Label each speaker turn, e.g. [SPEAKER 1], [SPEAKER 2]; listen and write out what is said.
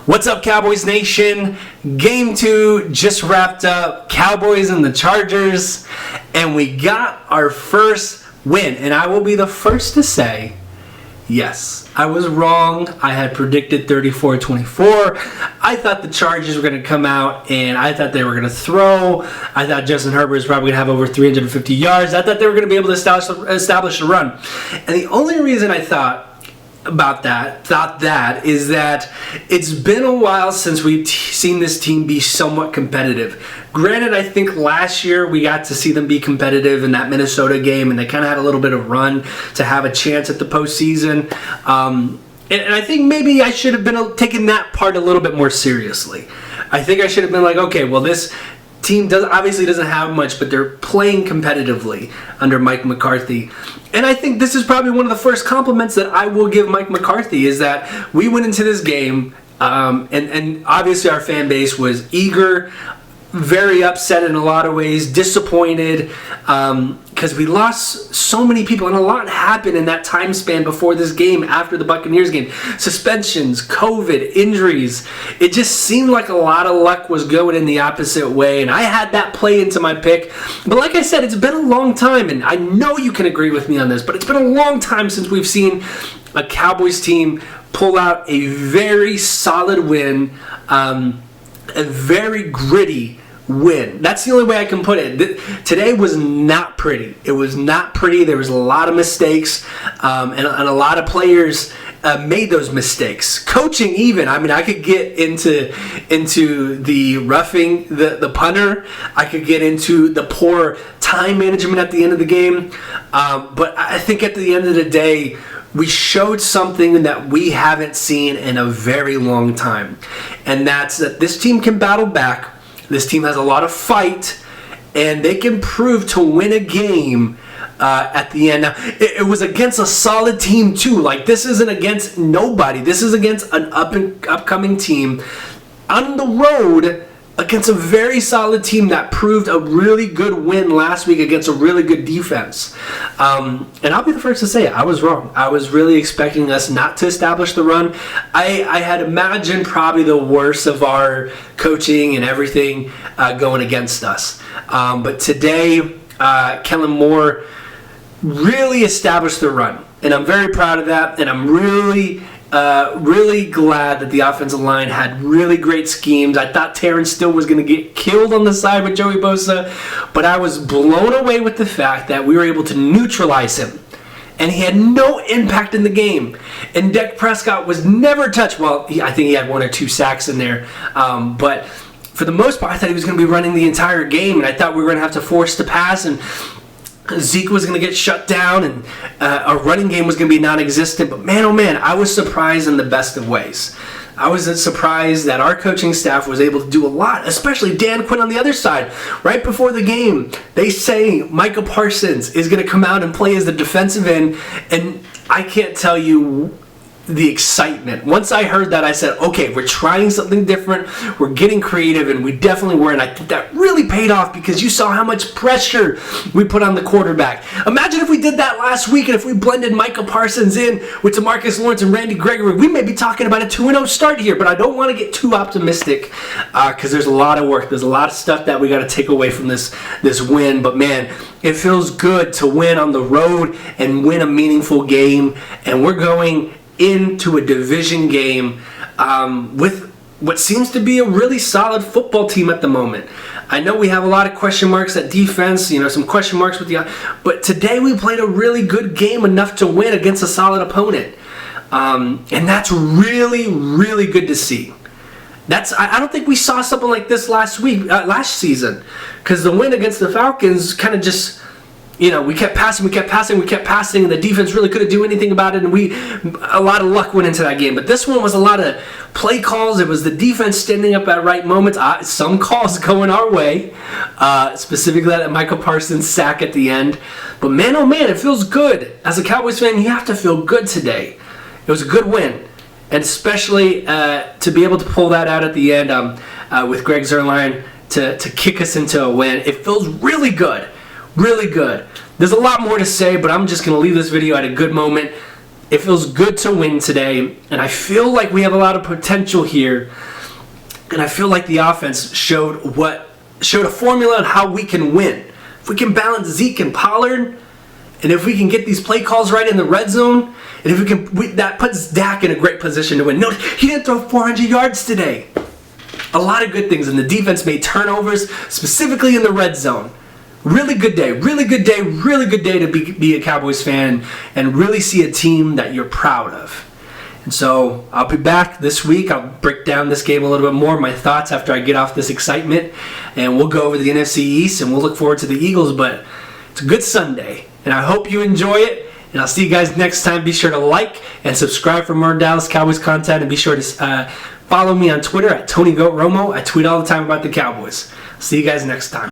[SPEAKER 1] What's up, Cowboys Nation? Game 2 just wrapped up. Cowboys and the Chargers. And we got our first win. And I will be the first to say, yes, I was wrong. I had predicted 34-24. I thought the Chargers were going to come out and I thought they were going to throw. I thought Justin Herbert was probably going to have over 350 yards. I thought they were going to be able to establish a run. And the only reason I thought that is that it's been a while since we've seen this team be somewhat competitive. Granted, I think last year we got to see them be competitive in that Minnesota game, and they kind of had a little bit of run to have a chance at the postseason. And I think maybe I should have been taking that part a little bit more seriously. I think I should have been like, okay, well, this team obviously doesn't have much, but they're playing competitively under Mike McCarthy. And I think this is probably one of the first compliments that I will give Mike McCarthy, is that we went into this game, and obviously our fan base was eager, very upset in a lot of ways, disappointed, because we lost so many people, and a lot happened in that time span before this game, after the Buccaneers game. Suspensions, COVID, injuries. It just seemed like a lot of luck was going in the opposite way, and I had that play into my pick. But like I said, it's been a long time, and I know you can agree with me on this, but it's been a long time since we've seen a Cowboys team pull out a very solid win, a very gritty win. That's the only way I can put it. Today was not pretty. It was not pretty. There was a lot of mistakes, and a lot of players made those mistakes. Coaching even. I mean, I could get into the roughing the punter. I could get into the poor time management at the end of the game. But I think at the end of the day, we showed something that we haven't seen in a very long time. And that's that this team can battle back. This team has a lot of fight, and they can prove to win a game at the end. Now, it was against a solid team, too. Like, this isn't against nobody. This is against an upcoming team on the road against a very solid team that proved a really good win last week against a really good defense. And I'll be the first to say it. I was wrong. I was really expecting us not to establish the run. I had imagined probably the worst of our coaching and everything going against us. But today, Kellen Moore really established the run. And I'm very proud of that. And I'm really glad that the offensive line had really great schemes. I thought Terrence Steele was going to get killed on the side with Joey Bosa, but I was blown away with the fact that we were able to neutralize him, and he had no impact in the game. And Dak Prescott was never touched. Well, I think he had 1 or 2 sacks in there, but for the most part, I thought he was going to be running the entire game, and I thought we were going to have to force the pass, and Zeke was going to get shut down, and our running game was going to be non-existent. But man, oh man, I was surprised in the best of ways. I was surprised that our coaching staff was able to do a lot, especially Dan Quinn on the other side. Right before the game, they say Micah Parsons is going to come out and play as the defensive end, and I can't tell you the excitement. Once I heard that, I said, okay, we're trying something different, we're getting creative, and we definitely were, and I think that really paid off because you saw how much pressure we put on the quarterback. Imagine if we did that last week, and if we blended Micah Parsons in with DeMarcus Lawrence and Randy Gregory, we may be talking about a 2-0 start here, but I don't want to get too optimistic because there's a lot of work, there's a lot of stuff that we got to take away from this win, but man, it feels good to win on the road and win a meaningful game, and we're going into a division game with what seems to be a really solid football team at the moment. I know we have a lot of question marks at defense, some question marks with but today we played a really good game, enough to win against a solid opponent. And that's really, really good to see. I don't think we saw something like this last season, because the win against the Falcons kind of just, we kept passing, and the defense really couldn't do anything about it, and a lot of luck went into that game. But this one was a lot of play calls. It was the defense standing up at right moments. Some calls going our way, specifically that Michael Parsons sack at the end. But man, oh man, it feels good. As a Cowboys fan, you have to feel good today. It was a good win, and especially to be able to pull that out at the end with Greg Zuerlein to kick us into a win. It feels really good. Really good. There's a lot more to say, but I'm just going to leave this video at a good moment. It feels good to win today, and I feel like we have a lot of potential here. And I feel like the offense showed a formula on how we can win. If we can balance Zeke and Pollard, and if we can get these play calls right in the red zone, and if that puts Dak in a great position to win. No, he didn't throw 400 yards today. A lot of good things, and the defense made turnovers, specifically in the red zone. Really good day, really good day, really good day to be a Cowboys fan and really see a team that you're proud of. And so I'll be back this week. I'll break down this game a little bit more, my thoughts after I get off this excitement, and we'll go over the NFC East, and we'll look forward to the Eagles. But it's a good Sunday, and I hope you enjoy it, and I'll see you guys next time. Be sure to like and subscribe for more Dallas Cowboys content, and be sure to follow me on Twitter at TonyGoatRomo. I tweet all the time about the Cowboys. See you guys next time.